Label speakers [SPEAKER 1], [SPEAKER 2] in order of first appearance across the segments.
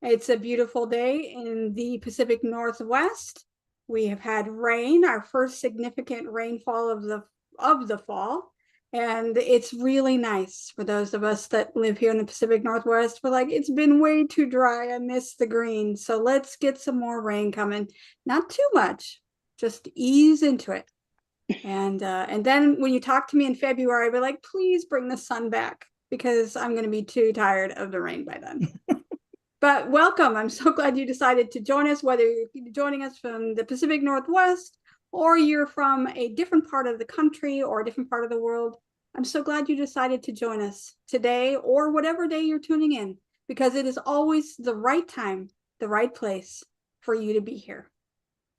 [SPEAKER 1] It's a beautiful day in the Pacific Northwest. We have had rain, our first significant rainfall of the fall, and it's really nice for those of us that live here in the Pacific Northwest. We're like, it's been way too dry. I miss the green. So let's get some more rain coming. Not too much, just ease into it. And then when you talk to me in February, I'll be like, please bring the sun back because I'm going to be too tired of the rain by then. But welcome. I'm so glad you decided to join us, whether you're joining us from the Pacific Northwest or you're from a different part of the country or a different part of the world. I'm so glad you decided to join us today or whatever day you're tuning in, because it is always the right time, the right place for you to be here.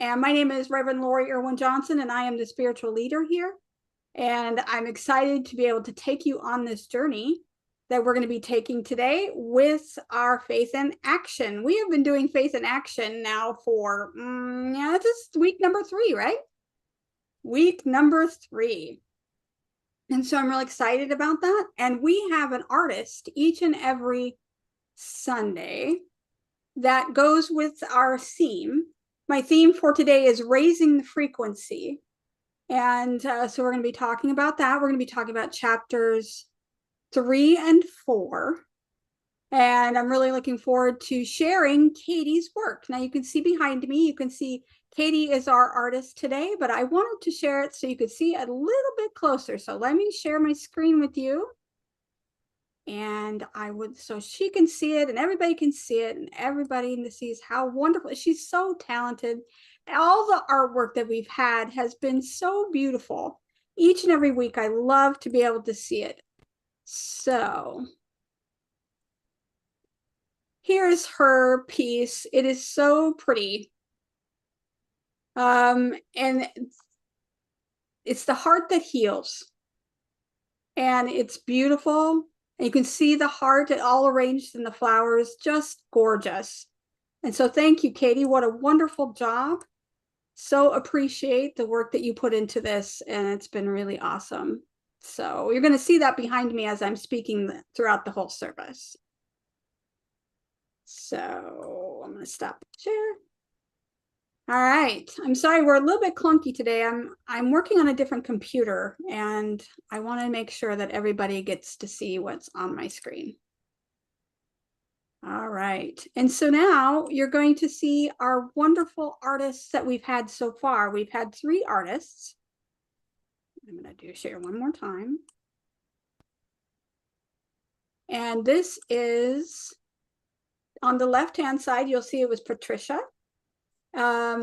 [SPEAKER 1] And my name is Reverend Lori Irwin Johnson, and I am the spiritual leader here. And I'm excited to be able to take you on this journey that we're going to be taking today with our Faith in Action. We have been doing Faith in Action now for, this is week number 3, right? Week number 3. And so I'm really excited about that. And we have an artist each and every Sunday that goes with our theme. My theme for today is raising the frequency. And so we're going to be talking about that. We're going to be talking about chapters 3 and 4. And I'm really looking forward to sharing Katie's work. Now you can see behind me, you can see Katie is our artist today, but I wanted to share it so you could see a little bit closer. So let me share my screen with you. And so she can see it and everybody can see it and everybody sees how wonderful. She's so talented. All the artwork that we've had has been so beautiful. Each and every week, I love to be able to see it. So here's her piece. It is so pretty. And it's the heart that heals. And it's beautiful. And you can see the heart all arranged in the flowers, just gorgeous. And so thank you, Katie. What a wonderful job. So appreciate the work that you put into this, and it's been really awesome. So you're going to see that behind me as I'm speaking throughout the whole service. So I'm going to stop the share. All right. I'm sorry, we're a little bit clunky today. I'm working on a different computer, and I want to make sure that everybody gets to see what's on my screen. All right. And so now you're going to see our wonderful artists that we've had so far. We've had 3 artists. I'm going to share one more time. And this is on the left-hand side, you'll see it was Patricia.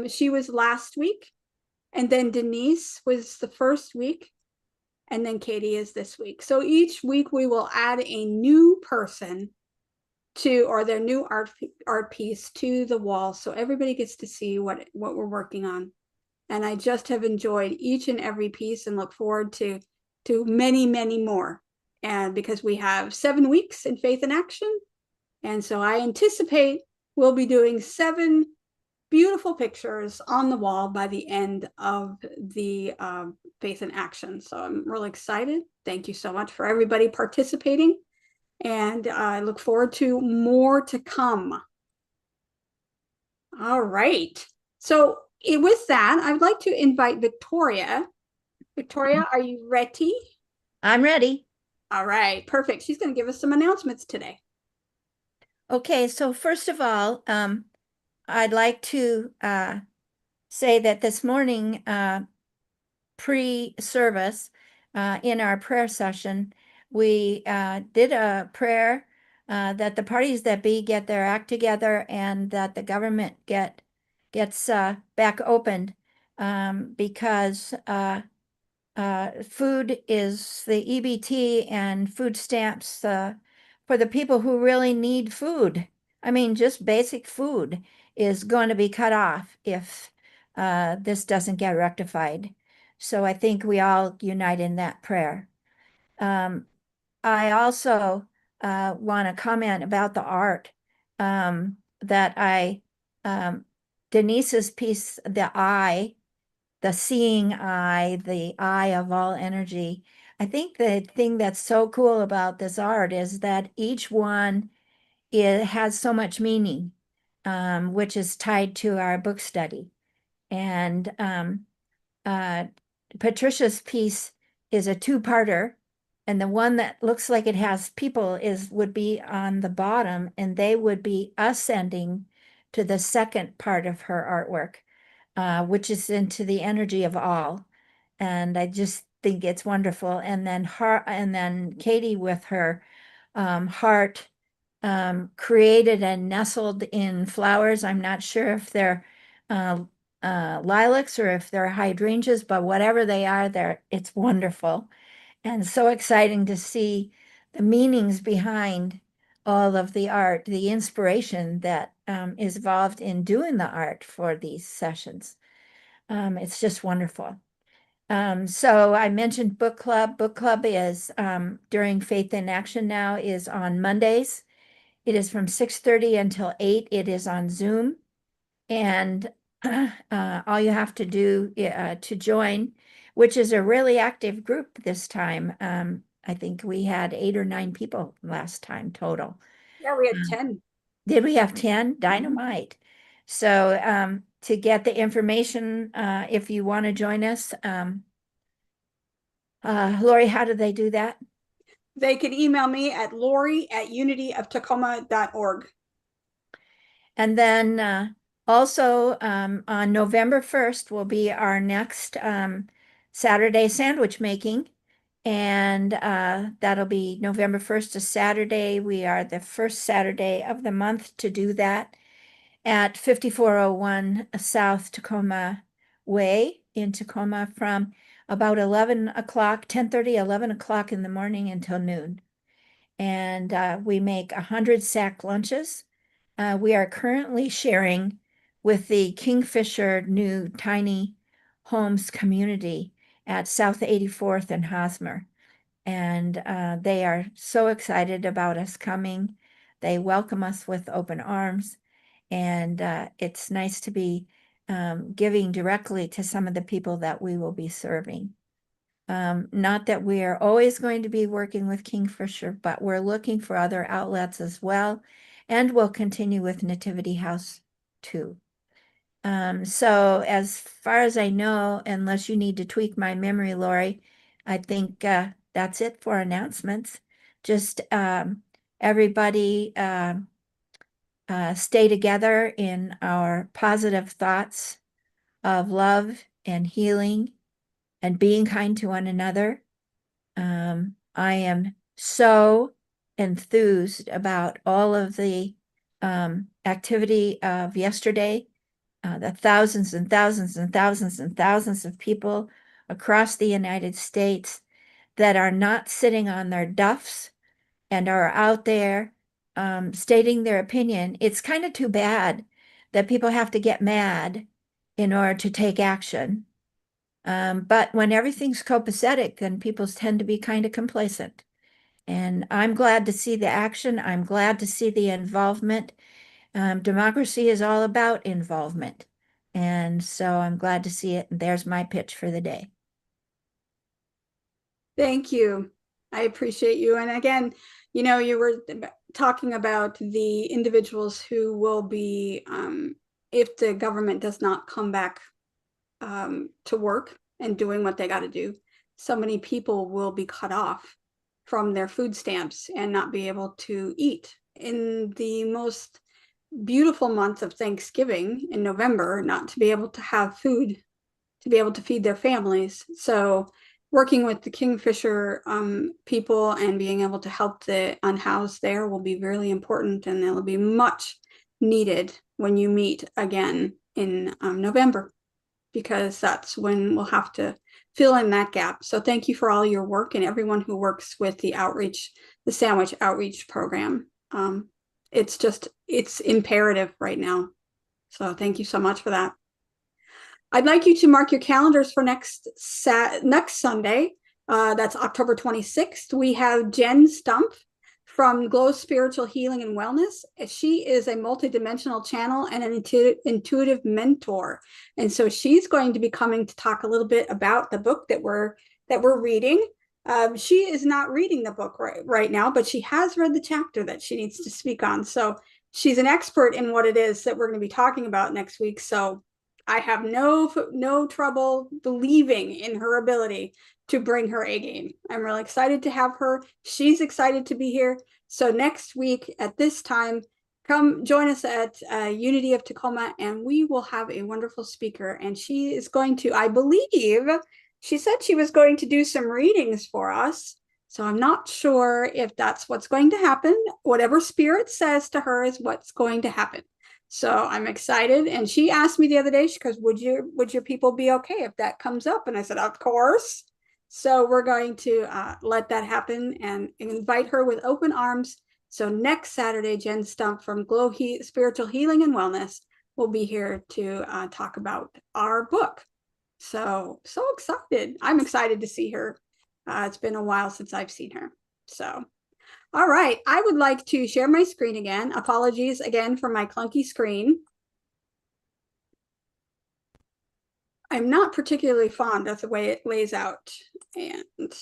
[SPEAKER 1] She was last week. And then Denise was the first week. And then Katie is this week. So each week we will add a new person or their new art piece to the wall. So everybody gets to see what we're working on. And I just have enjoyed each and every piece and look forward to many, many more. And because we have 7 weeks in Faith in Action. And so I anticipate we'll be doing 7 beautiful pictures on the wall by the end of the Faith in Action. So I'm really excited. Thank you so much for everybody participating. And I look forward to more to come. All right. So with that, I'd like to invite Victoria. Victoria, are you ready?
[SPEAKER 2] I'm ready.
[SPEAKER 1] All right, perfect. She's going to give us some announcements today.
[SPEAKER 2] Okay, so first of all, I'd like to say that this morning, pre-service, in our prayer session, we did a prayer that the parties that be get their act together and that the government gets back opened, because food is the EBT and food stamps for the people who really need food. I mean, just basic food is going to be cut off if this doesn't get rectified. So I think we all unite in that prayer. I also want to comment about the art, that Denise's piece, the seeing eye, the eye of all energy. I think the thing that's so cool about this art is that each one it has so much meaning, which is tied to our book study. And Patricia's piece is a two-parter, and the one that looks like it has people would be on the bottom, and they would be ascending to the second part of her artwork, which is into the energy of all. And I just think it's wonderful. And then Katie with her heart created and nestled in flowers. I'm not sure if they're uh, lilacs or if they're hydrangeas, but whatever they are, it's wonderful. And so exciting to see the meanings behind all of the art, the inspiration that is involved in doing the art for these sessions. It's just wonderful. So I mentioned book club. Book club is during Faith in Action now is on Mondays. It is from 6:30 until 8. It is on Zoom. And all you have to do to join, which is a really active group this time. I think we had 8 or 9 people last time total.
[SPEAKER 1] Yeah, we had
[SPEAKER 2] Um,
[SPEAKER 1] 10.
[SPEAKER 2] Did we have 10? Dynamite. So to get the information, if you want to join us, Lori, how do they do that?
[SPEAKER 1] They could email me at lori@unityoftacoma.org.
[SPEAKER 2] And then also on November 1st will be our next Saturday sandwich making. And that'll be November 1st to Saturday. We are the first Saturday of the month to do that at 5401 South Tacoma Way in Tacoma from about 11 o'clock, 10:30, 11 o'clock in the morning until noon. And we make 100 sack lunches. We are currently sharing with the Kingfisher new tiny homes community at South 84th and Hosmer. And they are so excited about us coming. They welcome us with open arms. And it's nice to be giving directly to some of the people that we will be serving. Not that we are always going to be working with Kingfisher, but we're looking for other outlets as well. And we'll continue with Nativity House too. So as far as I know, unless you need to tweak my memory, Lori, I think that's it for announcements. Just everybody stay together in our positive thoughts of love and healing and being kind to one another. I am so enthused about all of the activity of yesterday, the thousands and thousands and thousands and thousands of people across the United States that are not sitting on their duffs and are out there stating their opinion. It's kind of too bad that people have to get mad in order to take action. But when everything's copacetic, then people tend to be kind of complacent. And I'm glad to see the action. I'm glad to see the involvement. Democracy is all about involvement. And so I'm glad to see it. And there's my pitch for the day.
[SPEAKER 1] Thank you. I appreciate you. And again, you were talking about the individuals who will be, if the government does not come back to work and doing what they got to do, so many people will be cut off from their food stamps and not be able to eat. In the most beautiful month of Thanksgiving in November, not to be able to have food to be able to feed their families. So working with the Kingfisher people and being able to help the unhoused there will be really important, and it'll be much needed when you meet again in November, because that's when we'll have to fill in that gap. So thank you for all your work and everyone who works with the outreach, the Sandwich Outreach Program. It's imperative right now. So thank you so much for that. I'd like you to mark your calendars for next Sunday. That's October 26th. We have Jen Stumpf from Glow Spiritual Healing and Wellness. She is a multidimensional channel and an intuitive mentor. And so she's going to be coming to talk a little bit about the book that we're reading. She is not reading the book right now, but she has read the chapter that she needs to speak on. So she's an expert in what it is that we're going to be talking about next week. So I have no trouble believing in her ability to bring her A game. I'm really excited to have her. She's excited to be here. So next week at this time, come join us at Unity of Tacoma, and we will have a wonderful speaker. And she is going to, I believe, she said she was going to do some readings for us. So I'm not sure if that's what's going to happen. Whatever Spirit says to her is what's going to happen. So I'm excited. And she asked me the other day, she goes, would your people be okay if that comes up? And I said, of course. So we're going to let that happen and invite her with open arms. So next Saturday, Jen Stump from Glow Spiritual Healing and Wellness will be here to talk about our book. So excited. I'm excited to see her. It's been a while since I've seen her. So, all right. I would like to share my screen again. Apologies again for my clunky screen. I'm not particularly fond of the way it lays out. And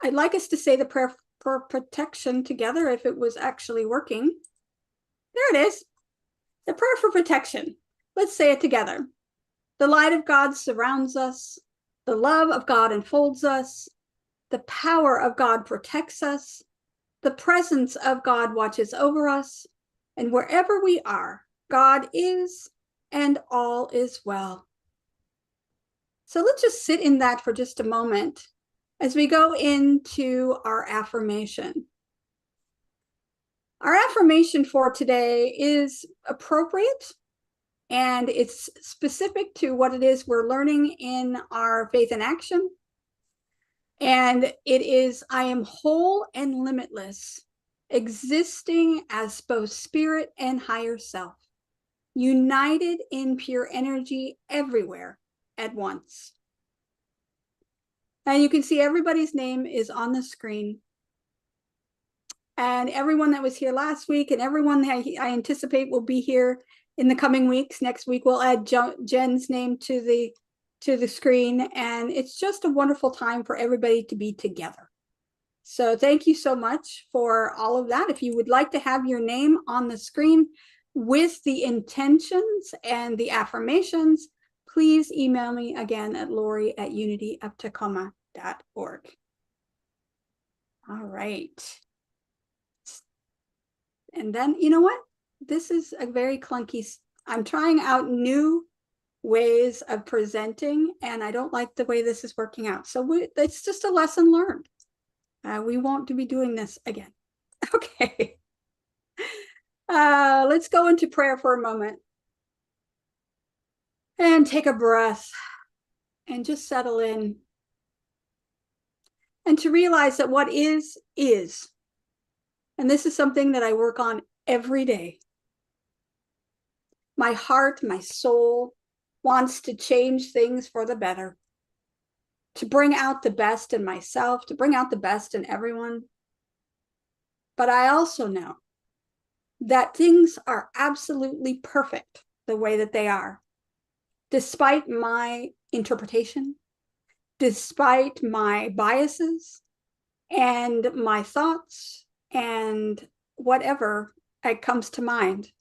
[SPEAKER 1] I'd like us to say the prayer for protection together if it was actually working. There it is. The prayer for protection. Let's say it together. The light of God surrounds us. The love of God enfolds us. The power of God protects us. The presence of God watches over us. And wherever we are, God is, and all is well. So let's just sit in that for just a moment as we go into our affirmation. Our affirmation for today is appropriate, and it's specific to what it is we're learning in our Faith in Action. And it is, I am whole and limitless, existing as both spirit and higher self, united in pure energy everywhere at once. And you can see everybody's name is on the screen. And everyone that was here last week and everyone that I anticipate will be here in the coming weeks. Next week, we'll add Jen's name to the screen. And it's just a wonderful time for everybody to be together. So thank you so much for all of that. If you would like to have your name on the screen with the intentions and the affirmations, please email me again at Lori@unityoftacoma.org. All right. And then, you know what? This is a very clunky, I'm trying out new ways of presenting, and I don't like the way this is working out. So it's just a lesson learned. We won't be doing this again. Okay. Let's go into prayer for a moment. And take a breath and just settle in. And to realize that what is. And this is something that I work on every day. My heart, my soul wants to change things for the better, to bring out the best in myself, to bring out the best in everyone. But I also know that things are absolutely perfect the way that they are, despite my interpretation, despite my biases and my thoughts and whatever comes to mind.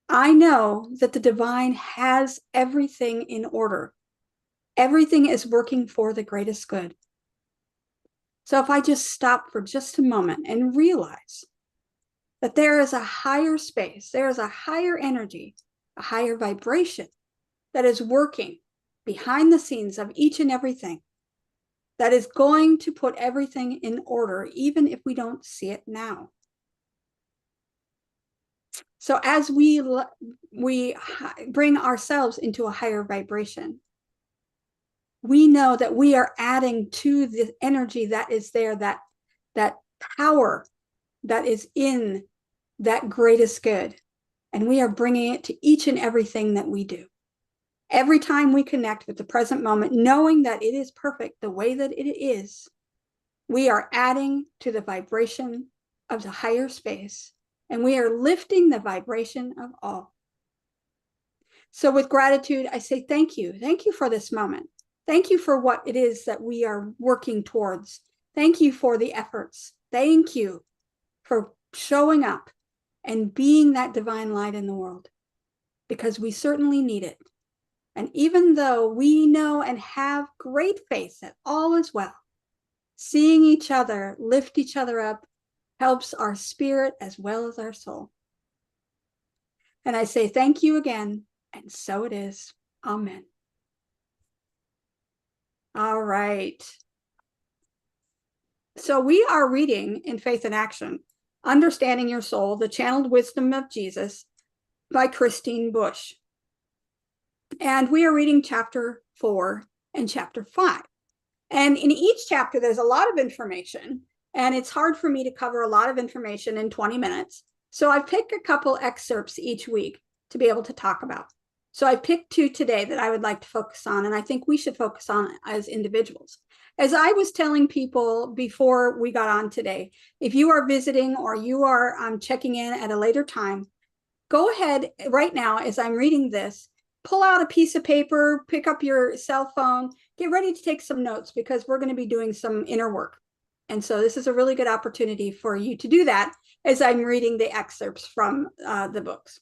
[SPEAKER 1] I know that the divine has everything in order. Everything is working for the greatest good. So if I just stop for just a moment and realize that there is a higher space, there is a higher energy, a higher vibration that is working behind the scenes of each and everything, that is going to put everything in order, even if we don't see it now. So as we bring ourselves into a higher vibration, we know that we are adding to the energy that is there, that power that is in that greatest good. And we are bringing it to each and everything that we do. Every time we connect with the present moment, knowing that it is perfect the way that it is, we are adding to the vibration of the higher space, and we are lifting the vibration of all. So with gratitude, I say thank you. Thank you for this moment. Thank you for what it is that we are working towards. Thank you for the efforts. Thank you for showing up and being that divine light in the world, because we certainly need it. And even though we know and have great faith that all is well, seeing each other lift each other up helps our spirit as well as our soul. And I say thank you again, and so it is. Amen. All right. So we are reading in Faith in Action, Understanding Your Soul, The Channeled Wisdom of Jesus by Christine Bush. And we are reading chapter 4 and chapter 5. And in each chapter, there's a lot of information, and it's hard for me to cover a lot of information in 20 minutes. So I picked a couple excerpts each week to be able to talk about. So I picked 2 today that I would like to focus on, and I think we should focus on as individuals. As I was telling people before we got on today, if you are visiting or you are checking in at a later time, go ahead right now as I'm reading this, pull out a piece of paper, pick up your cell phone, get ready to take some notes, because we're going to be doing some inner work. And so this is a really good opportunity for you to do that as I'm reading the excerpts from the books.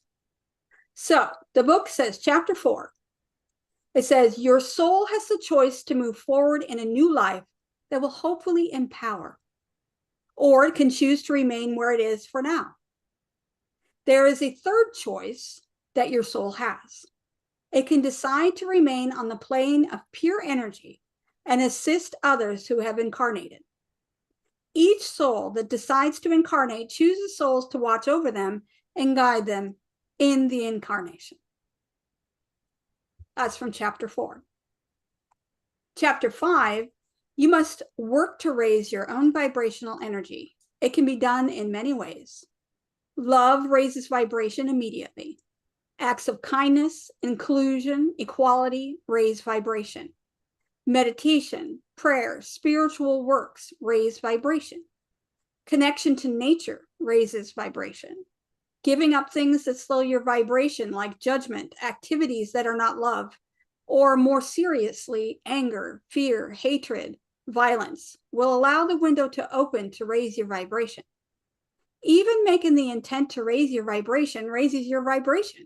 [SPEAKER 1] So the book says, chapter 4, it says, your soul has the choice to move forward in a new life that will hopefully empower, or it can choose to remain where it is for now. There is a third choice that your soul has. It can decide to remain on the plane of pure energy and assist others who have incarnated. Each soul that decides to incarnate chooses souls to watch over them and guide them in the incarnation. That's from chapter 4. Chapter 5, you must work to raise your own vibrational energy. It can be done in many ways. Love raises vibration immediately. Acts of kindness, inclusion, equality raise vibration. Meditation, prayer, spiritual works raise vibration. Connection to nature raises vibration. Giving up things that slow your vibration, like judgment, activities that are not love, or more seriously, anger, fear, hatred, violence, will allow the window to open to raise your vibration. Even making the intent to raise your vibration raises your vibration.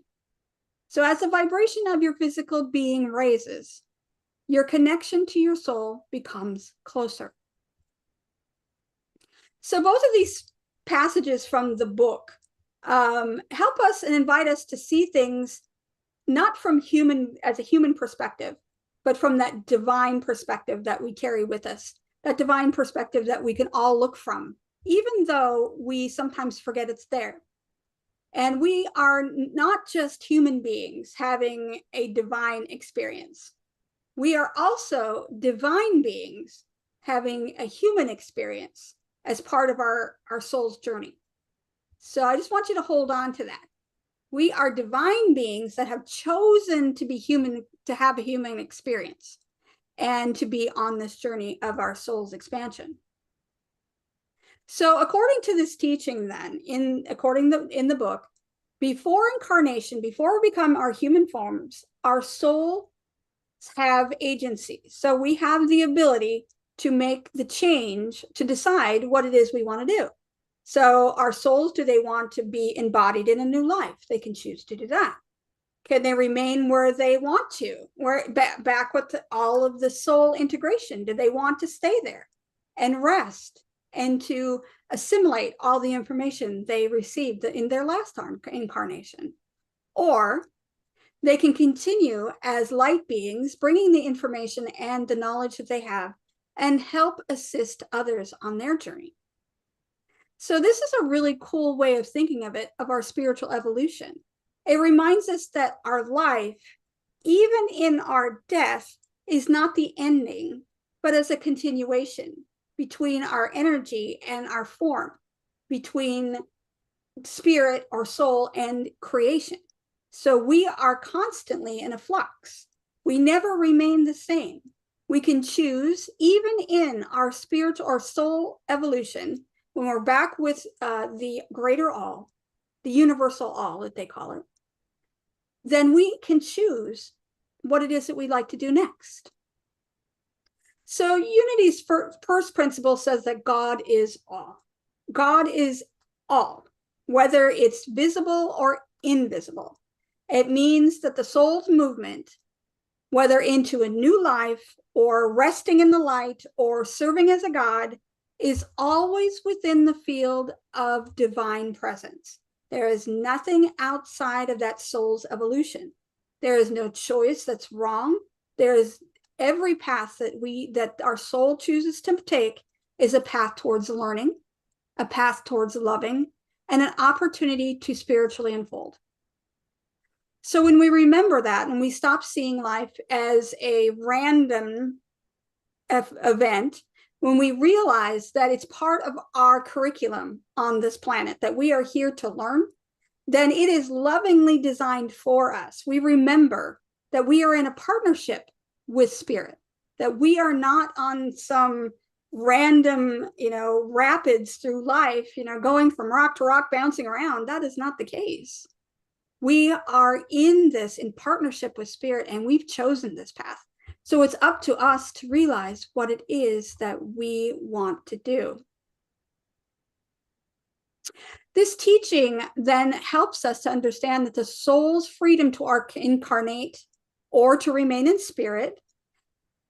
[SPEAKER 1] So as the vibration of your physical being raises, your connection to your soul becomes closer. So both of these passages from the book help us and invite us to see things not from as a human perspective, but from that divine perspective that we carry with us, that divine perspective that we can all look from, even though we sometimes forget it's there. And we are not just human beings having a divine experience. We are also divine beings having a human experience as part of our soul's journey. So I just want you to hold on to that. We are divine beings that have chosen to be human, to have a human experience, and to be on this journey of our soul's expansion. So according to this teaching then, in the book, before incarnation, before we become our human forms, our souls have agency. So we have the ability to make the change, to decide what it is we want to do. So our souls, do they want to be embodied in a new life? They can choose to do that. Can they remain where they want to? Back with all of the soul integration? Do they want to stay there and rest and to assimilate all the information they received in their last incarnation? Or they can continue as light beings, bringing the information and the knowledge that they have and help assist others on their journey. So this is a really cool way of thinking of it, of our spiritual evolution. It reminds us that our life, even in our death, is not the ending, but as a continuation between our energy and our form, between spirit or soul and creation. So we are constantly in a flux. We never remain the same. We can choose, even in our spiritual or soul evolution, when we're back with the greater all, the universal all that they call it, then we can choose what it is that we'd like to do next. So Unity's first principle says that God is all. God is all, whether it's visible or invisible. It means that the soul's movement, whether into a new life or resting in the light or serving as a God, is always within the field of divine presence. There is nothing outside of that soul's evolution. There is no choice that's wrong. There is every path that our soul chooses to take is a path towards learning, a path towards loving, and an opportunity to spiritually unfold. So when we remember that and we stop seeing life as a random event, when we realize that it's part of our curriculum on this planet, that we are here to learn, then it is lovingly designed for us. We remember that we are in a partnership with spirit, that we are not on some random, rapids through life, going from rock to rock, bouncing around. That is not the case. We are in this in partnership with spirit, and we've chosen this path. So it's up to us to realize what it is that we want to do. This teaching then helps us to understand that the soul's freedom to incarnate or to remain in spirit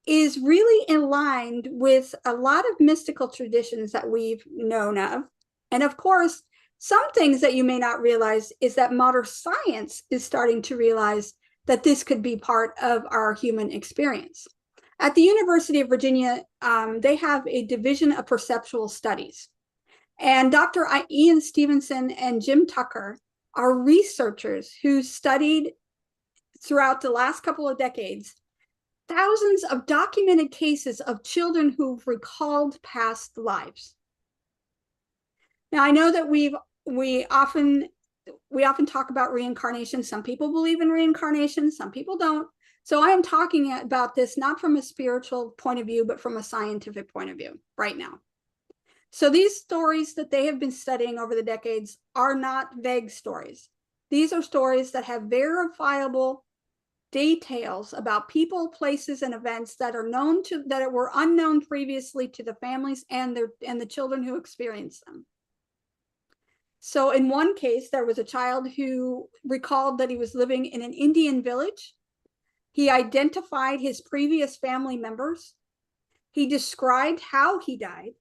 [SPEAKER 1] is really aligned with a lot of mystical traditions that we've known of. And of course, some things that you may not realize is that modern science is starting to realize that this could be part of our human experience. At the University of Virginia, they have a division of perceptual studies. And Dr. Ian Stevenson and Jim Tucker are researchers who studied throughout the last couple of decades thousands of documented cases of children who've recalled past lives. Now, I know that we often talk about reincarnation. Some people believe in reincarnation, some people don't. So I am talking about this not from a spiritual point of view, but from a scientific point of view right now. So these stories that they have been studying over the decades are not vague stories. These are stories that have verifiable details about people, places, and events that were unknown previously to the families and the children who experienced them. So in one case, there was a child who recalled that he was living in an Indian village. He identified his previous family members. He described how he died.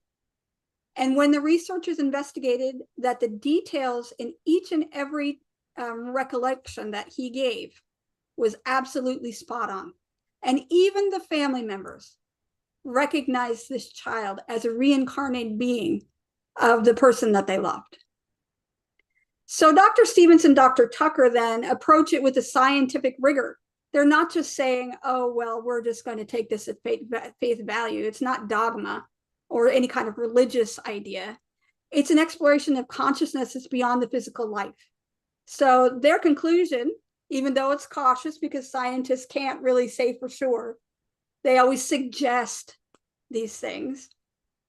[SPEAKER 1] And when the researchers investigated that the details in each and every recollection that he gave was absolutely spot on. And even the family members recognized this child as a reincarnated being of the person that they loved. So Dr. Stevenson, Dr. Tucker then approach it with a scientific rigor. They're not just saying, oh, well, we're just going to take this at faith value. It's not dogma or any kind of religious idea. It's an exploration of consciousness that's beyond the physical life. So their conclusion, even though it's cautious because scientists can't really say for sure, they always suggest these things.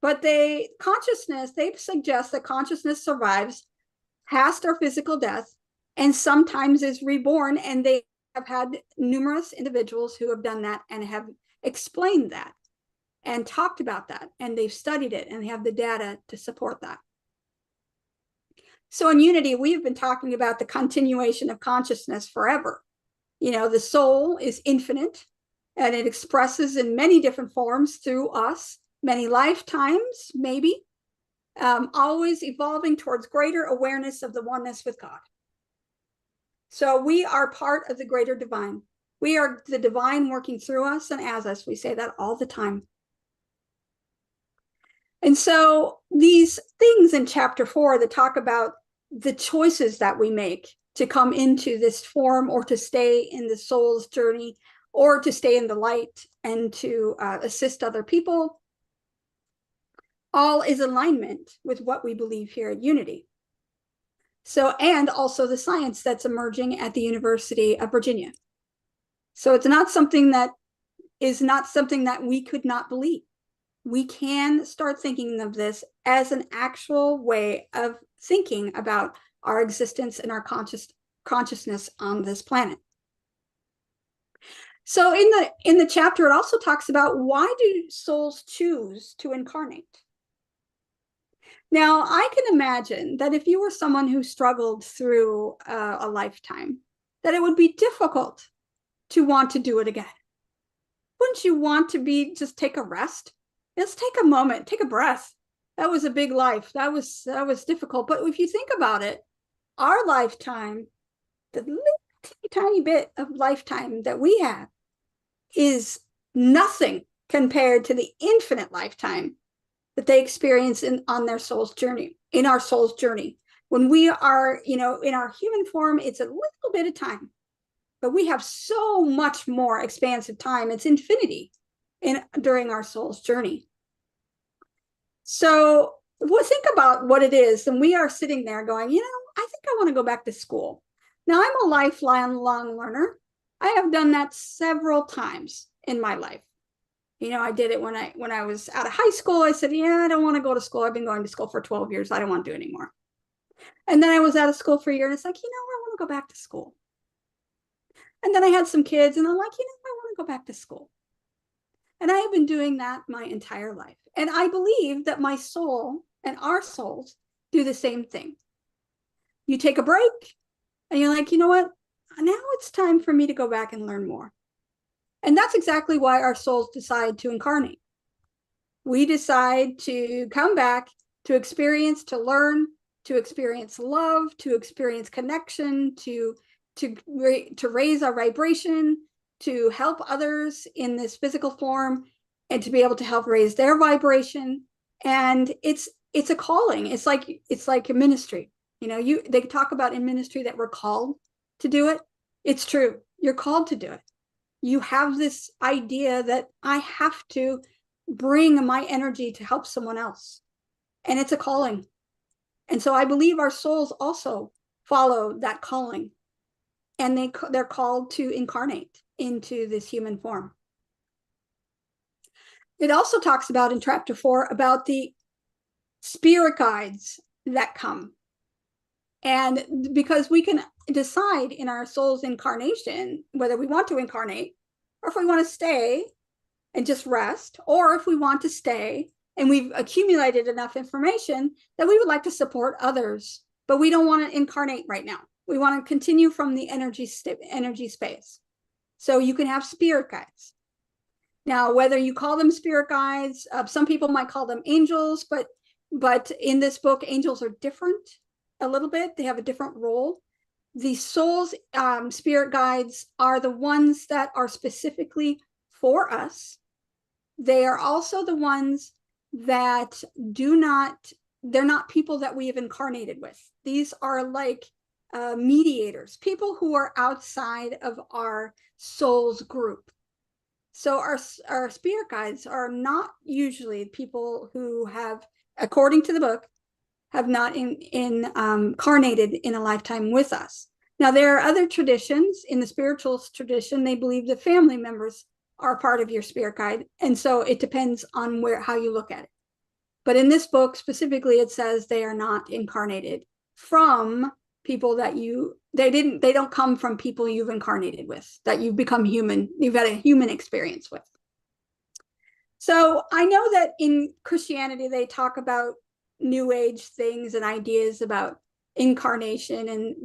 [SPEAKER 1] But they suggest that consciousness survives past our physical death and sometimes is reborn. And they have had numerous individuals who have done that and have explained that and talked about that. And they've studied it and they have the data to support that. So in Unity, we've been talking about the continuation of consciousness forever. The soul is infinite and it expresses in many different forms through us, many lifetimes, maybe, always evolving towards greater awareness of the oneness with God. So we are part of the greater divine. We are the divine working through us and as us. We say that all the time. And so these things in chapter 4 that talk about the choices that we make to come into this form or to stay in the soul's journey or to stay in the light and to assist other people, all is alignment with what we believe here at Unity. So, and also the science that's emerging at the University of Virginia. So it's not something that we could not believe. We can start thinking of this as an actual way of thinking about our existence and our consciousness on this planet. So in the chapter, it also talks about why do souls choose to incarnate? Now, I can imagine that if you were someone who struggled through a lifetime, that it would be difficult to want to do it again. Wouldn't you want to be just take a rest? Just take a moment, take a breath. That was a big life. That was difficult. But if you think about it, our lifetime, the little tiny bit of lifetime that we have, is nothing compared to the infinite lifetime that they experience on their soul's journey, in our soul's journey. When we are, in our human form, it's a little bit of time, but we have so much more expansive time. It's infinity during our soul's journey. So think about what it is. And we are sitting there going, I think I want to go back to school. Now, I'm a lifelong learner. I have done that several times in my life. I did it when I was out of high school. I said, I don't want to go to school. I've been going to school for 12 years. I don't want to do it anymore. And then I was out of school for a year, and it's like, I want to go back to school. And then I had some kids, and I'm like, I want to go back to school. And I have been doing that my entire life. And I believe that my soul and our souls do the same thing. You take a break, and you're like, you know what? Now it's time for me to go back and learn more. And that's exactly why our souls decide to incarnate. We decide to come back to experience, to learn, to experience love, to experience connection, to raise our vibration, to help others in this physical form, and to be able to help raise their vibration. And it's a calling. It's like a ministry. They talk about in ministry that we're called to do it. It's true. You're called to do it. You have this idea that I have to bring my energy to help someone else. And it's a calling. And so I believe our souls also follow that calling. And they're called to incarnate into this human form. It also talks about in chapter 4 about the spirit guides that come. And because we can decide in our soul's incarnation whether we want to incarnate or if we want to stay and just rest, or if we want to stay and we've accumulated enough information that we would like to support others, but we don't want to incarnate right now. We want to continue from the energy space. So you can have spirit guides. Now, whether you call them spirit guides, some people might call them angels, but in this book, angels are different a little bit. They have a different role. The soul's spirit guides are the ones that are specifically for us. They are also the ones that they're not people that we have incarnated with. These are like mediators, people who are outside of our soul's group. So our spirit guides are not usually people who have, according to the book, have not incarnated in a lifetime with us. Now, there are other traditions. In the spiritual tradition, they believe that family members are part of your spirit guide. And so it depends on how you look at it. But in this book, specifically, it says they are not incarnated from people that they don't come from people you've incarnated with, that you've become human, you've had a human experience with. So I know that in Christianity, they talk about New Age things and ideas about incarnation and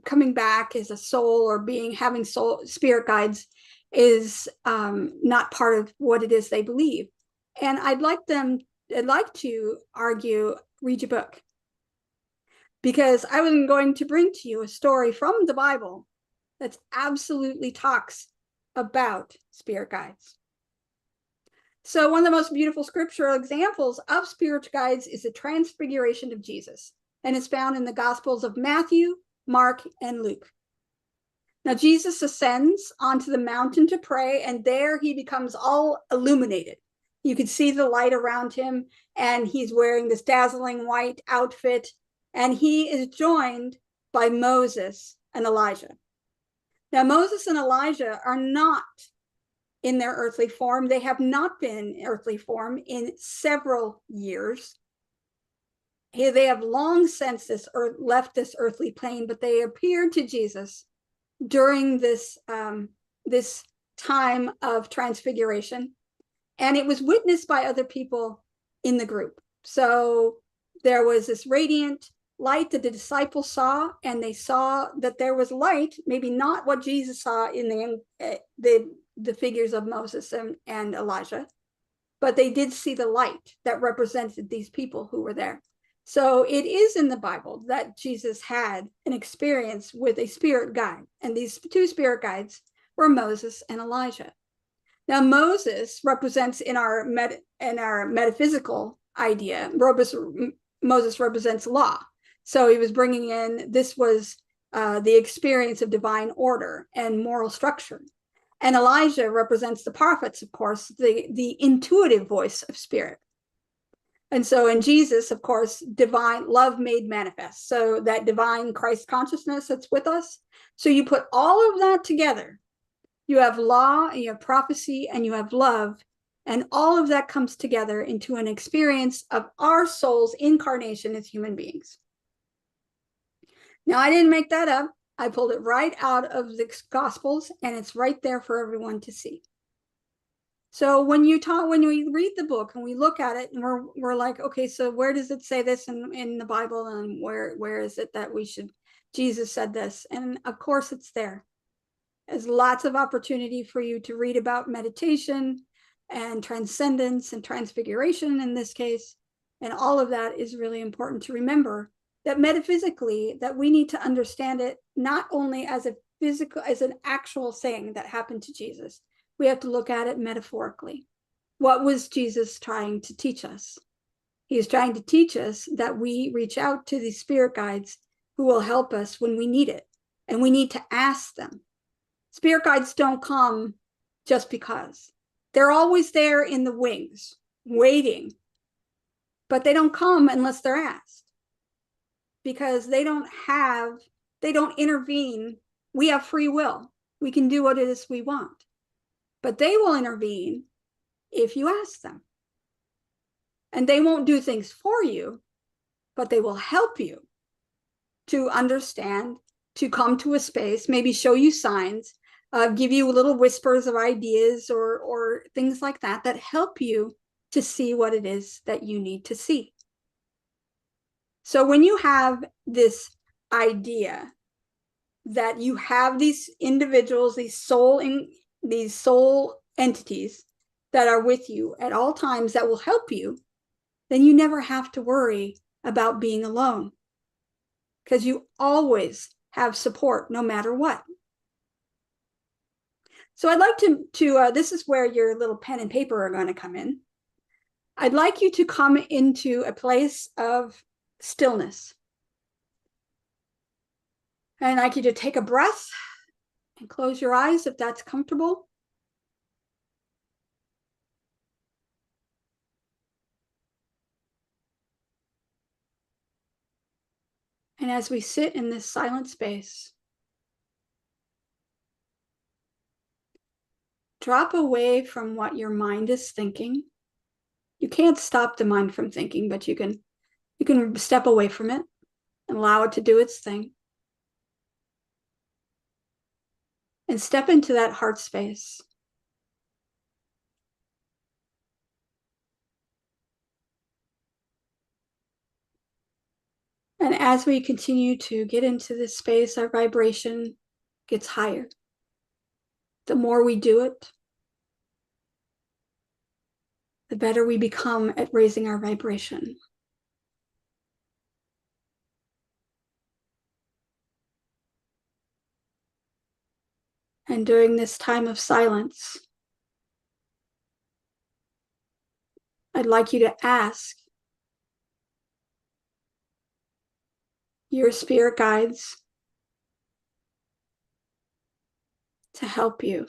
[SPEAKER 1] coming back as a soul or having spirit guides is not part of what it is they believe. And I'd like to argue, read your book, because I was going to bring to you a story from the Bible that absolutely talks about spirit guides. So one of the most beautiful scriptural examples of spirit guides is the transfiguration of Jesus, and it's found in the Gospels of Matthew, Mark, and Luke. Now, Jesus ascends onto the mountain to pray, and there he becomes all illuminated. You can see the light around him, and he's wearing this dazzling white outfit, and he is joined by Moses and Elijah. Now, Moses and Elijah are not in their earthly form. They have not been in earthly form in several years. They have long since left this earthly plane, but they appeared to Jesus during this time of transfiguration, and it was witnessed by other people in the group. So there was this radiant light that the disciples saw, and they saw that there was light, maybe not what Jesus saw in the figures of Moses and Elijah, but they did see the light that represented these people who were there. So it is in the Bible that Jesus had an experience with a spirit guide, and these two spirit guides were Moses and Elijah. Now, Moses represents in our metaphysical idea, Moses represents law. So he was bringing in, this was the experience of divine order and moral structure. And Elijah represents the prophets, of course, the intuitive voice of spirit. And so in Jesus, of course, divine love made manifest. So that divine Christ consciousness that's with us. So you put all of that together. You have law, and you have prophecy, and you have love. And all of that comes together into an experience of our soul's incarnation as human beings. Now, I didn't make that up. I pulled it right out of the Gospels, and it's right there for everyone to see. So when we read the book and we look at it, and we're like, okay, so where does it say this in the Bible, and where is it that Jesus said this? And of course it's there. There's lots of opportunity for you to read about meditation and transcendence and transfiguration in this case. And all of that is really important to remember, that metaphysically, that we need to understand it not only as an actual thing that happened to Jesus. We have to look at it metaphorically. What was Jesus trying to teach us? He is trying to teach us that we reach out to these spirit guides who will help us when we need it. And we need to ask them. Spirit guides don't come just because. They're always there in the wings, waiting. But they don't come unless they're asked. Because they don't intervene. We have free will. We can do what it is we want. But they will intervene if you ask them. And they won't do things for you, but they will help you to understand, to come to a space, maybe show you signs, give you little whispers of ideas or things like that help you to see what it is that you need to see. So when you have this idea that you have these individuals, these soul entities that are with you at all times that will help you, then you never have to worry about being alone, because you always have support no matter what. So I'd like to this is where your little pen and paper are going to come in. I'd like you to come into a place of stillness. And I'd like you to take a breath and close your eyes if that's comfortable. And as we sit in this silent space, drop away from what your mind is thinking. You can't stop the mind from thinking, but you can step away from it and allow it to do its thing. And step into that heart space. And as we continue to get into this space, our vibration gets higher. The more we do it, the better we become at raising our vibration. And during this time of silence, I'd like you to ask your spirit guides to help you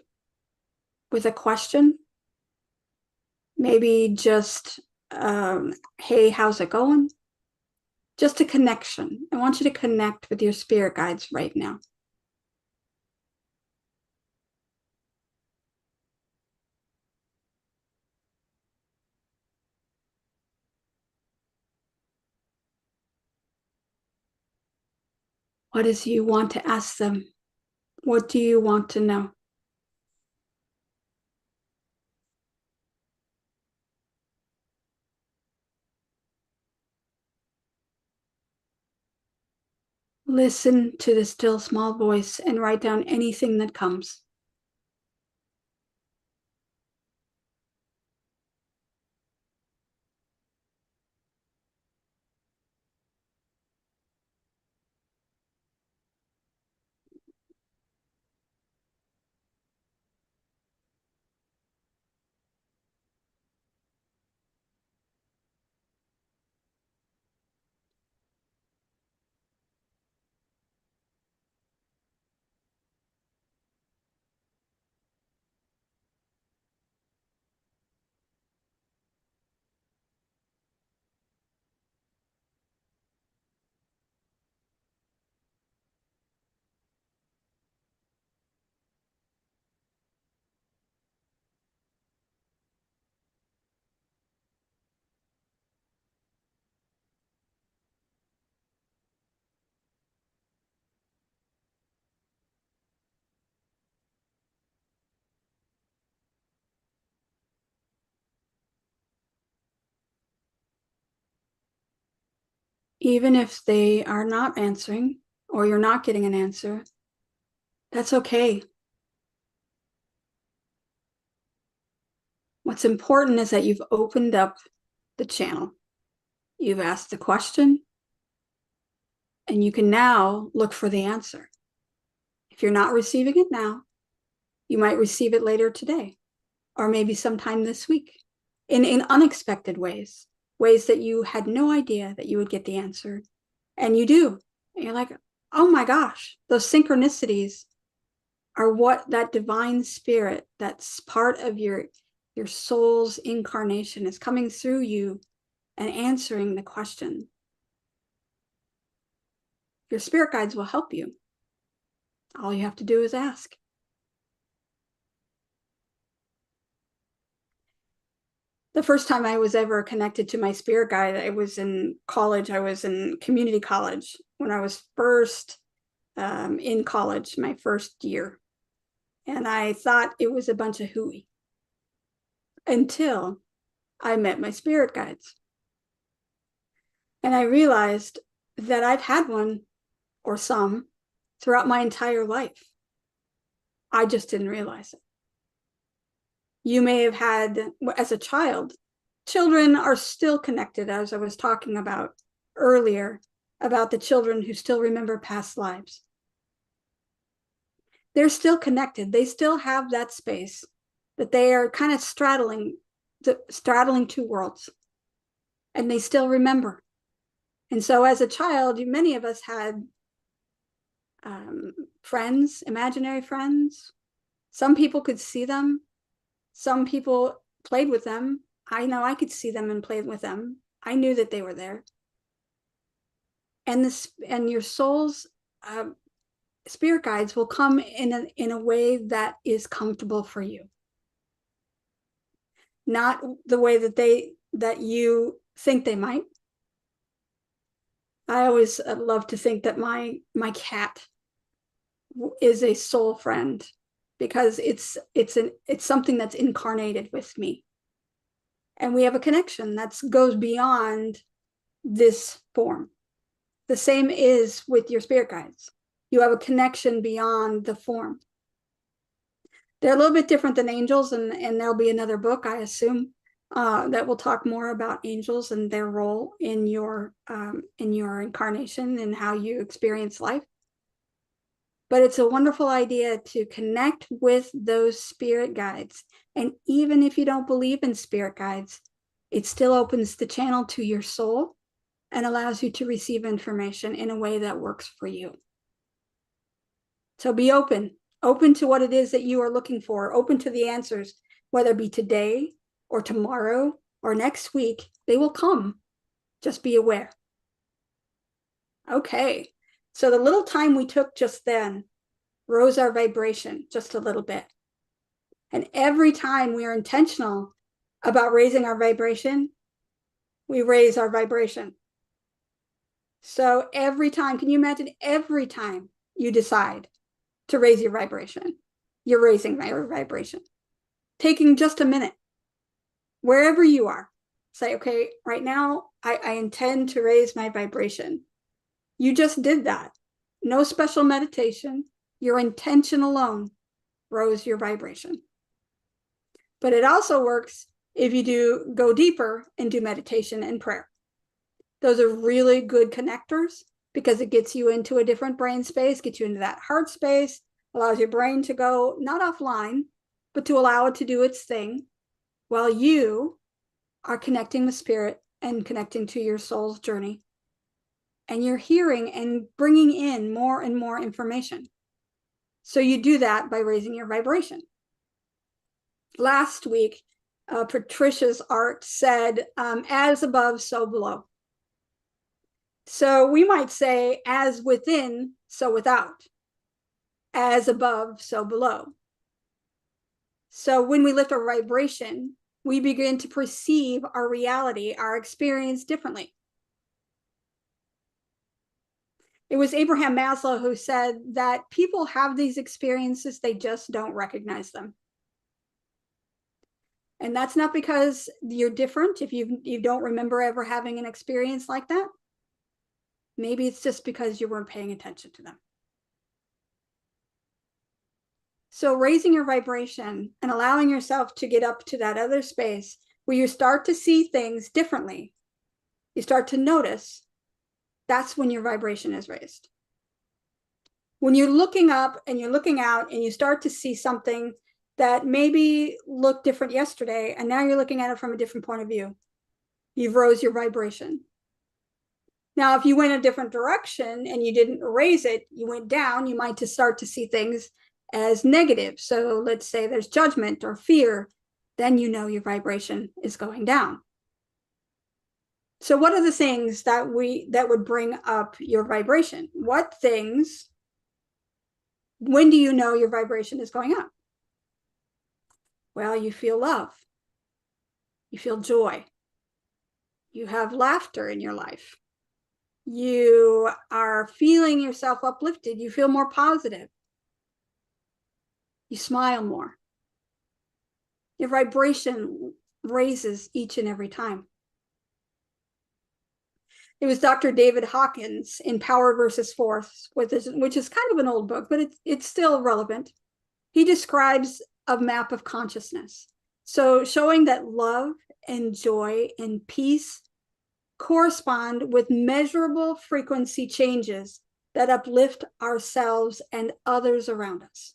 [SPEAKER 1] with a question. Maybe just, hey, how's it going? Just a connection. I want you to connect with your spirit guides right now. What is you want to ask them What do you want to know? Listen to the still small voice and write down anything that comes. Even if they are not answering or you're not getting an answer, that's okay. What's important is that you've opened up the channel. You've asked the question, and you can now look for the answer. If you're not receiving it now, you might receive it later today, or maybe sometime this week in unexpected ways, ways that you had no idea that you would get the answer. And you do. And you're like, oh my gosh, those synchronicities are what that divine spirit that's part of your soul's incarnation is coming through you and answering the question. Your spirit guides will help you. All you have to do is ask. The first time I was ever connected to my spirit guide, I was in college. I was in community college when I was first in college, my first year. And I thought it was a bunch of hooey until I met my spirit guides. And I realized that I've had one or some throughout my entire life. I just didn't realize it. You may have had, as a child, children are still connected, as I was talking about earlier, about the children who still remember past lives. They're still connected. They still have that space that they are kind of straddling two worlds, and they still remember. And so as a child, many of us had friends, imaginary friends. Some people could see them. Some people played with them. I know I could see them and play with them. I knew that they were there. And your soul's spirit guides will come in a way that is comfortable for you, not the way that you think they might. I always love to think that my cat is a soul friend because it's something that's incarnated with me, and we have a connection that goes beyond this form. The same is with your spirit guides. You have a connection beyond the form. They're a little bit different than angels, and there'll be another book, I assume, that will talk more about angels and their role in your incarnation and how you experience life. But it's a wonderful idea to connect with those spirit guides. And even if you don't believe in spirit guides, it still opens the channel to your soul and allows you to receive information in a way that works for you. So be open to what it is that you are looking for, open to the answers, whether it be today or tomorrow or next week. They will come. Just be aware. Okay, so the little time we took just then rose our vibration just a little bit. And every time we are intentional about raising our vibration, we raise our vibration. So every time, can you imagine every time you decide to raise your vibration. You're raising your vibration. Taking just a minute, wherever you are, say, okay, right now, I intend to raise my vibration. You just did that. No special meditation. Your intention alone rose your vibration. But it also works if you go deeper and do meditation and prayer. Those are really good connectors because it gets you into a different brain space, gets you into that heart space, allows your brain to go not offline, but to allow it to do its thing while you are connecting with spirit and connecting to your soul's journey. And you're hearing and bringing in more and more information. So you do that by raising your vibration. Last week, Patricia's art said, as above, so below. So we might say, as within, so without. As above, so below. So when we lift our vibration, we begin to perceive our reality, our experience differently. It was Abraham Maslow who said that people have these experiences, they just don't recognize them. And that's not because you're different. If you don't remember ever having an experience like that, maybe it's just because you weren't paying attention to them. So raising your vibration and allowing yourself to get up to that other space where you start to see things differently, you start to notice, that's when your vibration is raised. When you're looking up and you're looking out and you start to see something that maybe looked different yesterday, and now you're looking at it from a different point of view, you've rose your vibration. Now, if you went a different direction and you didn't raise it, you went down, you might just start to see things as negative. So let's say there's judgment or fear, then you know your vibration is going down. So what are the things that would bring up your vibration? What things, when do you know your vibration is going up? Well, you feel love. You feel joy. You have laughter in your life. You are feeling yourself uplifted. You feel more positive. You smile more. Your vibration raises each and every time. It was Dr. David Hawkins in Power versus Force, which is kind of an old book, but it's still relevant. He describes a map of consciousness. So showing that love and joy and peace correspond with measurable frequency changes that uplift ourselves and others around us.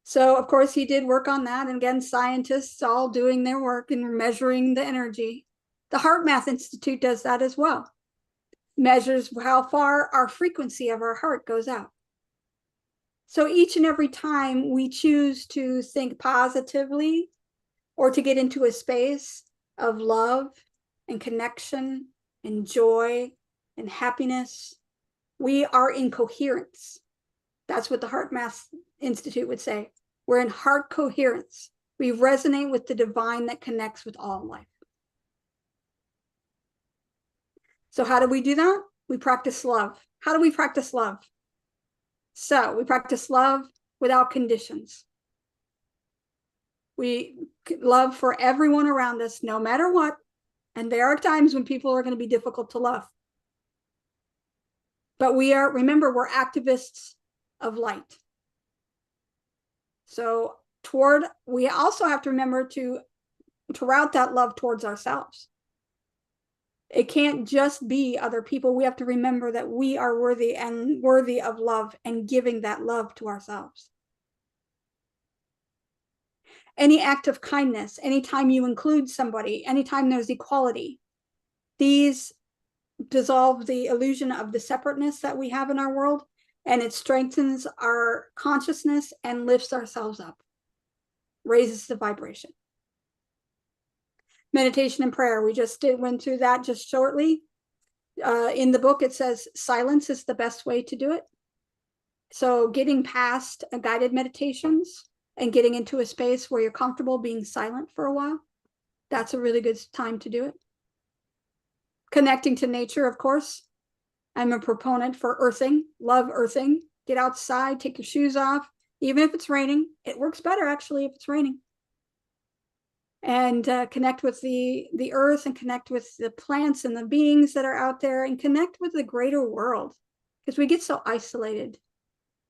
[SPEAKER 1] So, of course, he did work on that. And again, scientists all doing their work and measuring the energy. The HeartMath Institute does that as well. Measures how far our frequency of our heart goes out. So each and every time we choose to think positively or to get into a space of love and connection and joy and happiness, we are in coherence. That's what the HeartMath Institute would say. We're in heart coherence. We resonate with the divine that connects with all life. So how do we do that? We practice love. How do we practice love? So we practice love without conditions. We love for everyone around us, no matter what. And there are times when people are going to be difficult to love. But remember, we're activists of light. So we also have to remember to route that love towards ourselves. It can't just be other people. We have to remember that we are worthy of love and giving that love to ourselves. Any act of kindness, anytime you include somebody, anytime there's equality, these dissolve the illusion of the separateness that we have in our world, and it strengthens our consciousness and lifts ourselves up, raises the vibration. Meditation and prayer, we just went through that just shortly. In the book, it says silence is the best way to do it. So getting past guided meditations and getting into a space where you're comfortable being silent for a while, that's a really good time to do it. Connecting to nature, of course. I'm a proponent for earthing, love earthing. Get outside, take your shoes off, even if it's raining. It works better actually if it's raining. And connect with the earth, and connect with the plants and the beings that are out there, and connect with the greater world, because we get so isolated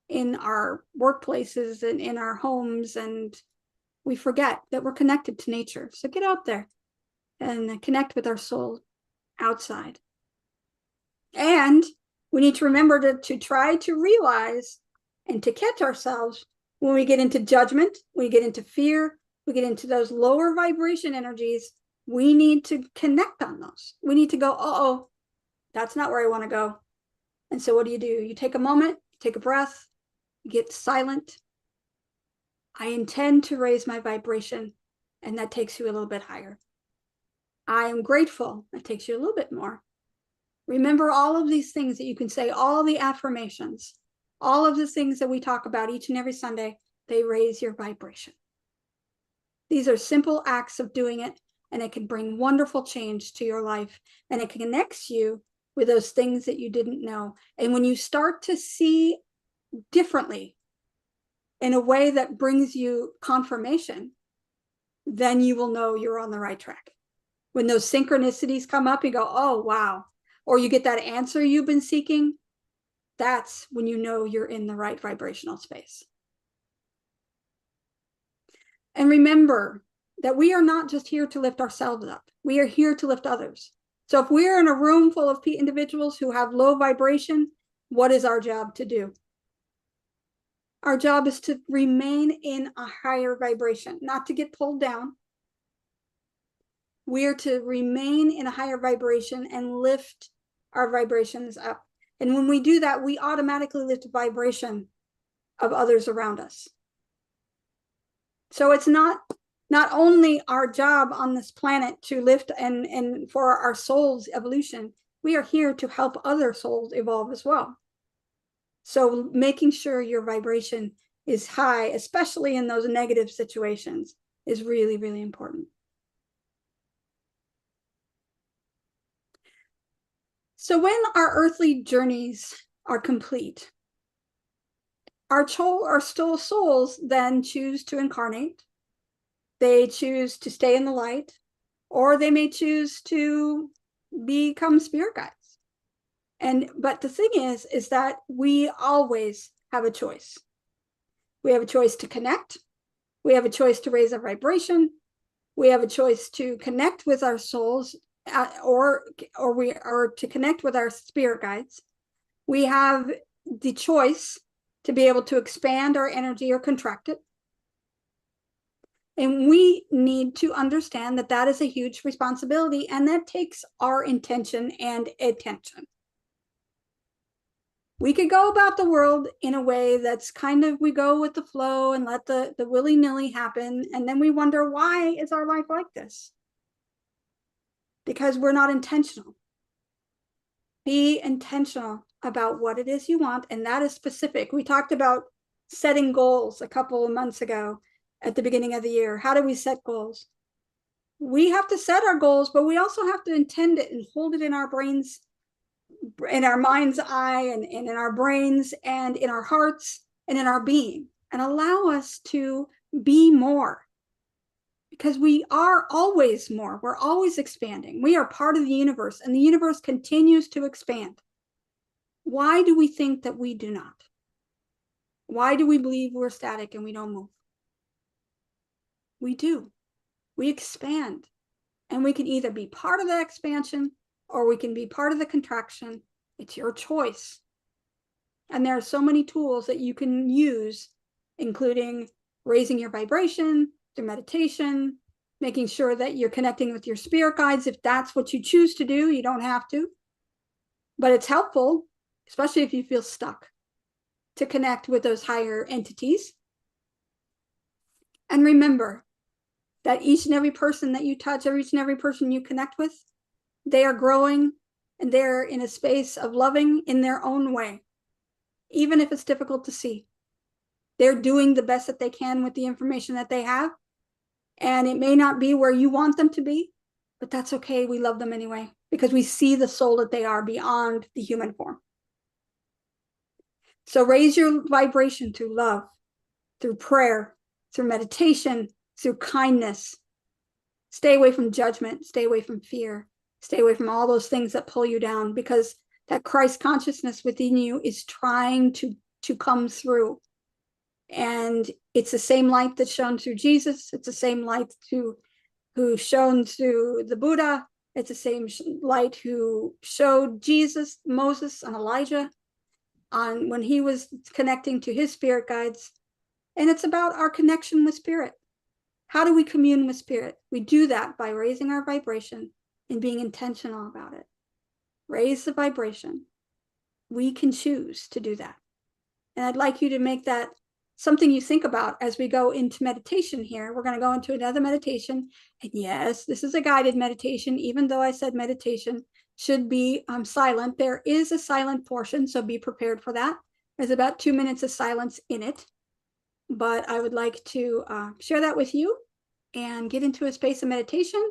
[SPEAKER 1] in our workplaces and in our homes, and we forget that we're connected to nature. So get out there and connect with our soul outside. And we need to remember to try to realize and to catch ourselves when we get into judgment, we get into fear, we get into those lower vibration energies. We need to connect on those. We need to go, uh-oh, that's not where I want to go. And so what do? You take a moment, take a breath, get silent. I intend to raise my vibration, and that takes you a little bit higher. I am grateful. That takes you a little bit more. Remember all of these things that you can say, all the affirmations, all of the things that we talk about each and every Sunday, they raise your vibration. These are simple acts of doing it, and it can bring wonderful change to your life, and it connects you with those things that you didn't know. And when you start to see differently in a way that brings you confirmation, then you will know you're on the right track. When those synchronicities come up, you go, oh, wow. Or you get that answer you've been seeking, that's when you know you're in the right vibrational space. And remember that we are not just here to lift ourselves up. We are here to lift others. So if we're in a room full of individuals who have low vibration, what is our job to do? Our job is to remain in a higher vibration, not to get pulled down. We are to remain in a higher vibration and lift our vibrations up. And when we do that, we automatically lift the vibration of others around us. So it's not only our job on this planet to lift and for our soul's evolution, we are here to help other souls evolve as well. So making sure your vibration is high, especially in those negative situations, is really, really important. So when our earthly journeys are complete, our souls then choose to incarnate. They choose to stay in the light, or they may choose to become spirit guides. But the thing is that we always have a choice. We have a choice to connect. We have a choice to raise our vibration. We have a choice to connect with our souls, or to connect with our spirit guides. We have the choice to be able to expand our energy or contract it. And we need to understand that that is a huge responsibility, and that takes our intention and attention. We could go about the world in a way that's kind of, we go with the flow and let the willy-nilly happen, and then we wonder, why is our life like this? Because we're not intentional. Be intentional about what it is you want, and that is specific. We talked about setting goals a couple of months ago at the beginning of the year. How do we set goals? We have to set our goals, but we also have to intend it and hold it in our brains, in our mind's eye, and in our brains, and in our hearts, and in our being, and allow us to be more. Because we are always more. We're always expanding. We are part of the universe, and the universe continues to expand. Why do we think that we do not? Why do we believe we're static and we don't move? We do. We expand. And we can either be part of the expansion or we can be part of the contraction. It's your choice. And there are so many tools that you can use, including raising your vibration through meditation, making sure that you're connecting with your spirit guides. If that's what you choose to do, you don't have to. But it's helpful, especially if you feel stuck, to connect with those higher entities. And remember that each and every person that you touch, each and every person you connect with, they are growing, and they're in a space of loving in their own way, even if it's difficult to see. They're doing the best that they can with the information that they have. And it may not be where you want them to be, but that's okay. We love them anyway, because we see the soul that they are beyond the human form. So raise your vibration through love, through prayer, through meditation, through kindness. Stay away from judgment, stay away from fear, stay away from all those things that pull you down, because that Christ consciousness within you is trying to come through. And it's the same light that shone through Jesus. It's the same light who shone through the Buddha. It's the same light who showed Jesus, Moses, and Elijah on when he was connecting to his spirit guides. And it's about our connection with spirit. How do we commune with spirit? We do that by raising our vibration and being intentional about it. Raise the vibration. We can choose to do that. And I'd like you to make that something you think about as we go into meditation here. We're going to go into another meditation. And yes, this is a guided meditation, even though I said meditation should be silent. There is a silent portion, so be prepared for that. There's about 2 minutes of silence in it. But I would like to share that with you and get into a space of meditation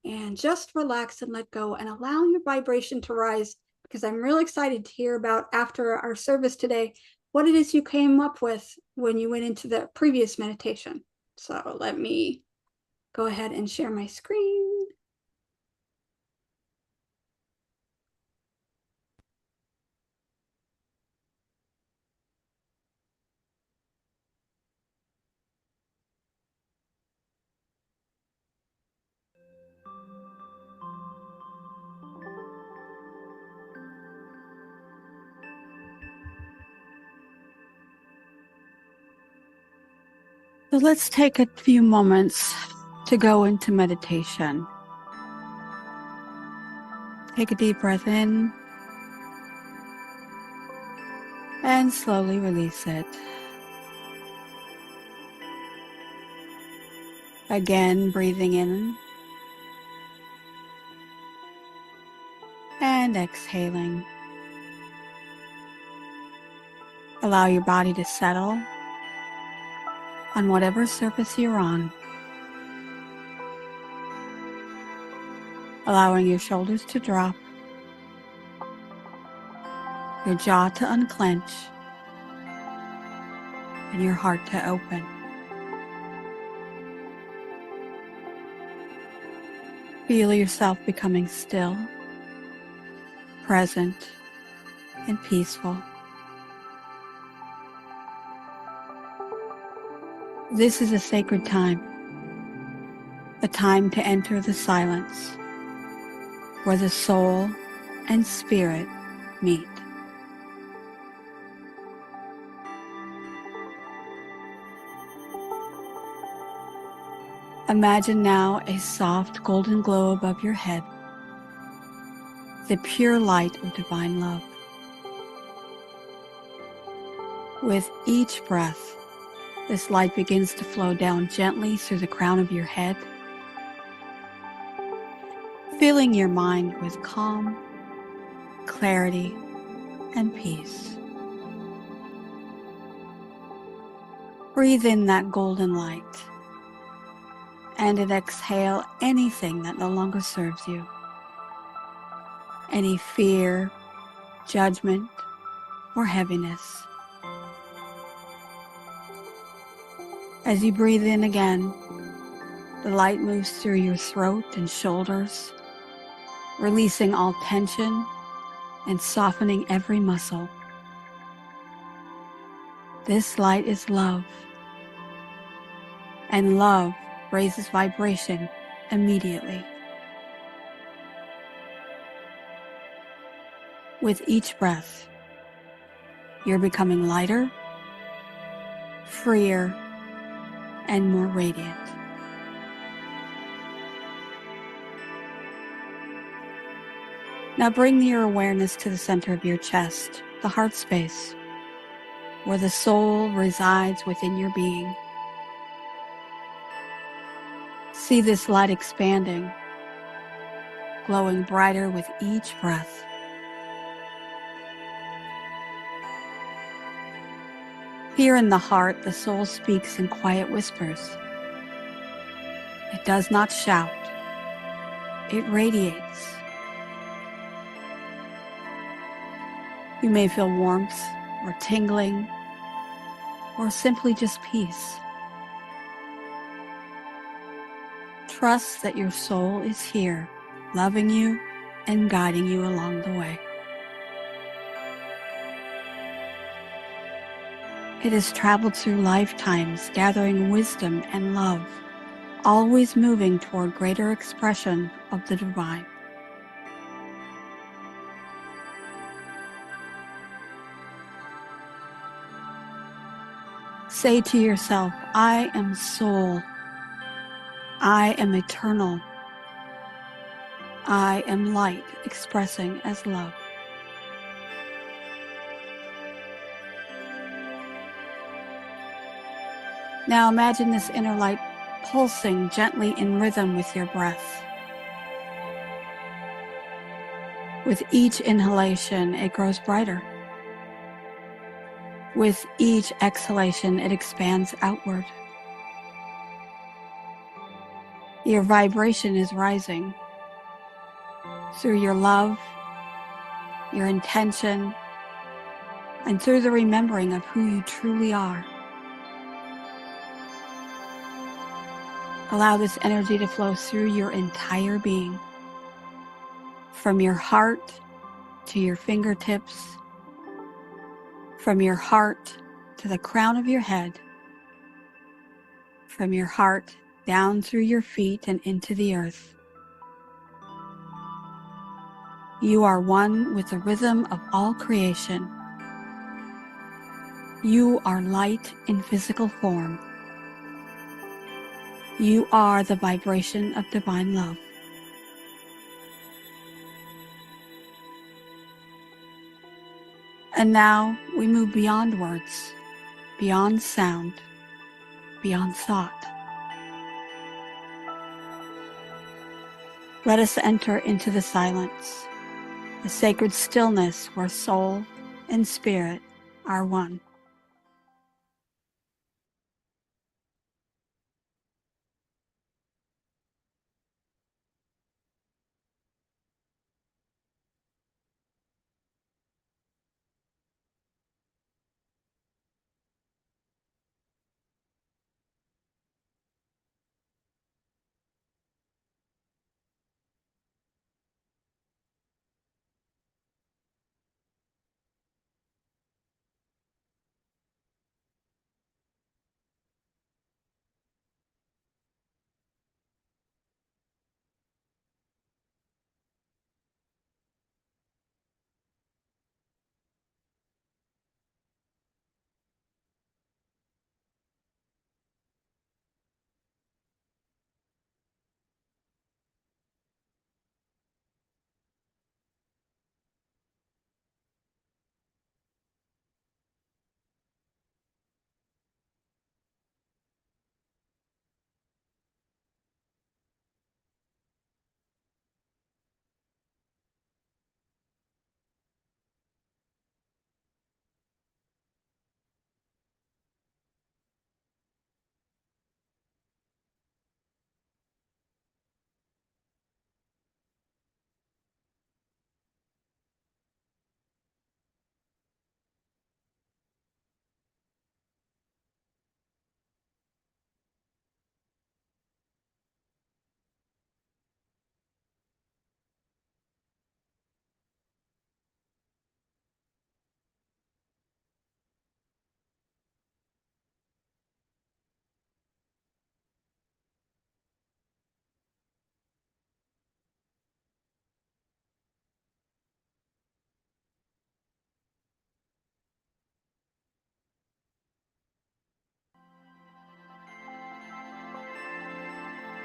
[SPEAKER 1] and just relax and let go and allow your vibration to rise, because I'm really excited to hear about, after our service today, what it is you came up with when you went into the previous meditation. So let me go ahead and share my screen. So let's take a few moments to go into meditation. Take a deep breath in and slowly release it. Again, breathing in and exhaling. Allow your body to settle on whatever surface you're on. Allowing your shoulders to drop, your jaw to unclench, and your heart to open. Feel yourself becoming still, present, and peaceful. This is a sacred time, a time to enter the silence, where the soul and spirit meet. Imagine now a soft golden glow above your head, the pure light of divine love. With each breath, this light begins to flow down gently through the crown of your head, filling your mind with calm, clarity, and peace. Breathe in that golden light, and exhale anything that no longer serves you. Any fear, judgment, or heaviness. As you breathe in again, the light moves through your throat and shoulders, releasing all tension and softening every muscle. This light is love, and love raises vibration immediately. With each breath, you're becoming lighter, freer, and more radiant. Now bring your awareness to the center of your chest, the heart space, where the soul resides within your being. See this light expanding, glowing brighter with each breath. Here in the heart, the soul speaks in quiet whispers. It does not shout. It radiates. You may feel warmth or tingling, or simply just peace. Trust that your soul is here, loving you and guiding you along the way. It has traveled through lifetimes, gathering wisdom and love, always moving toward greater expression of the divine. Say to yourself, I am soul. I am eternal. I am light expressing as love. Now imagine this inner light pulsing gently in rhythm with your breath. With each inhalation, it grows brighter. With each exhalation, it expands outward. Your vibration is rising through your love, your intention, and through the remembering of who you truly are. Allow this energy to flow through your entire being, from your heart to your fingertips, from your heart to the crown of your head, from your heart down through your feet and into the earth. You are one with the rhythm of all creation. You are light in physical form. You are the vibration of divine love. And now we move beyond words, beyond sound, beyond thought. Let us enter into the silence, the sacred stillness where soul and spirit are one.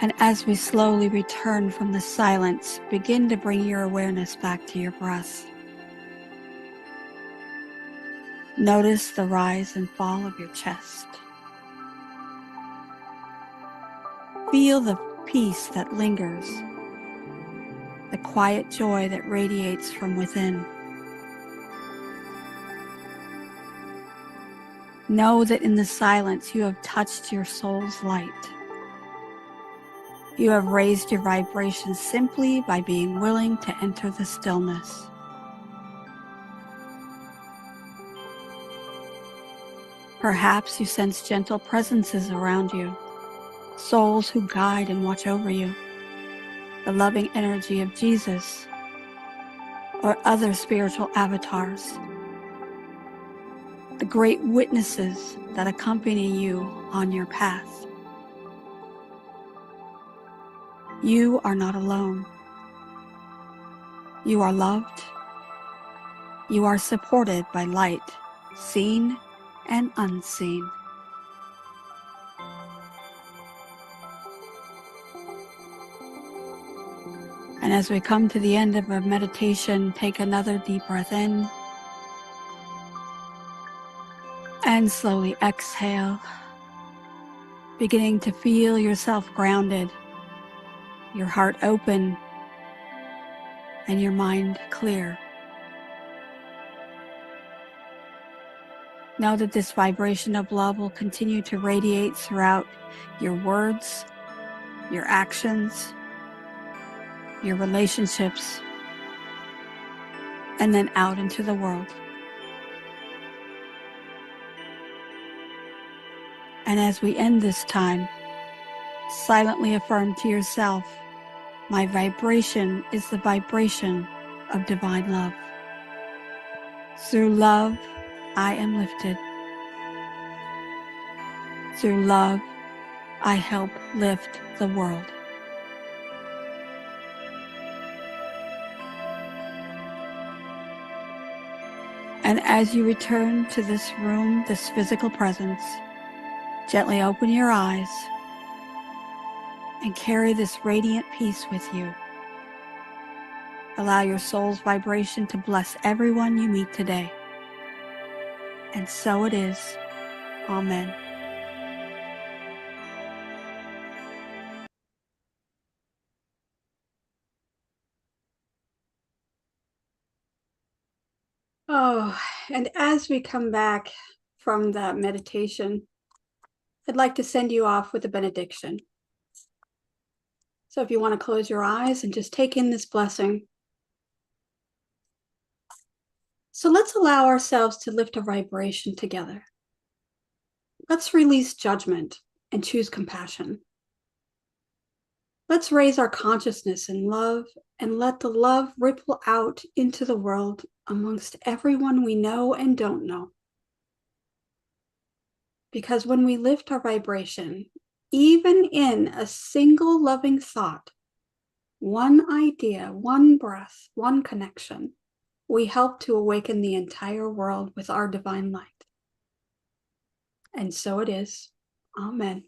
[SPEAKER 1] And as we slowly return from the silence, begin to bring your awareness back to your breath. Notice the rise and fall of your chest. Feel the peace that lingers, the quiet joy that radiates from within. Know that in the silence you have touched your soul's light. You have raised your vibration simply by being willing to enter the stillness. Perhaps you sense gentle presences around you, souls who guide and watch over you, the loving energy of Jesus or other spiritual avatars, the great witnesses that accompany you on your path. You are not alone. You are loved. You are supported by light, seen and unseen. And as we come to the end of our meditation, take another deep breath in and slowly exhale, beginning to feel yourself grounded, your heart open, and your mind clear. Know that this vibration of love will continue to radiate throughout your words, your actions, your relationships, and then out into the world. And as we end this time, silently affirm to yourself, my vibration is the vibration of divine love. Through love, I am lifted. Through love, I help lift the world. And as you return to this room, this physical presence, gently open your eyes and carry this radiant peace with you. Allow your soul's vibration to bless everyone you meet today. And so it is. Amen. Oh, and as we come back from that meditation, I'd like to send you off with a benediction. So if you want to close your eyes and just take in this blessing. So let's allow ourselves to lift a vibration together. Let's release judgment and choose compassion. Let's raise our consciousness in love and let the love ripple out into the world amongst everyone we know and don't know. Because when we lift our vibration, even in a single loving thought, one idea, one breath, one connection, we help to awaken the entire world with our divine light. And so it is. Amen.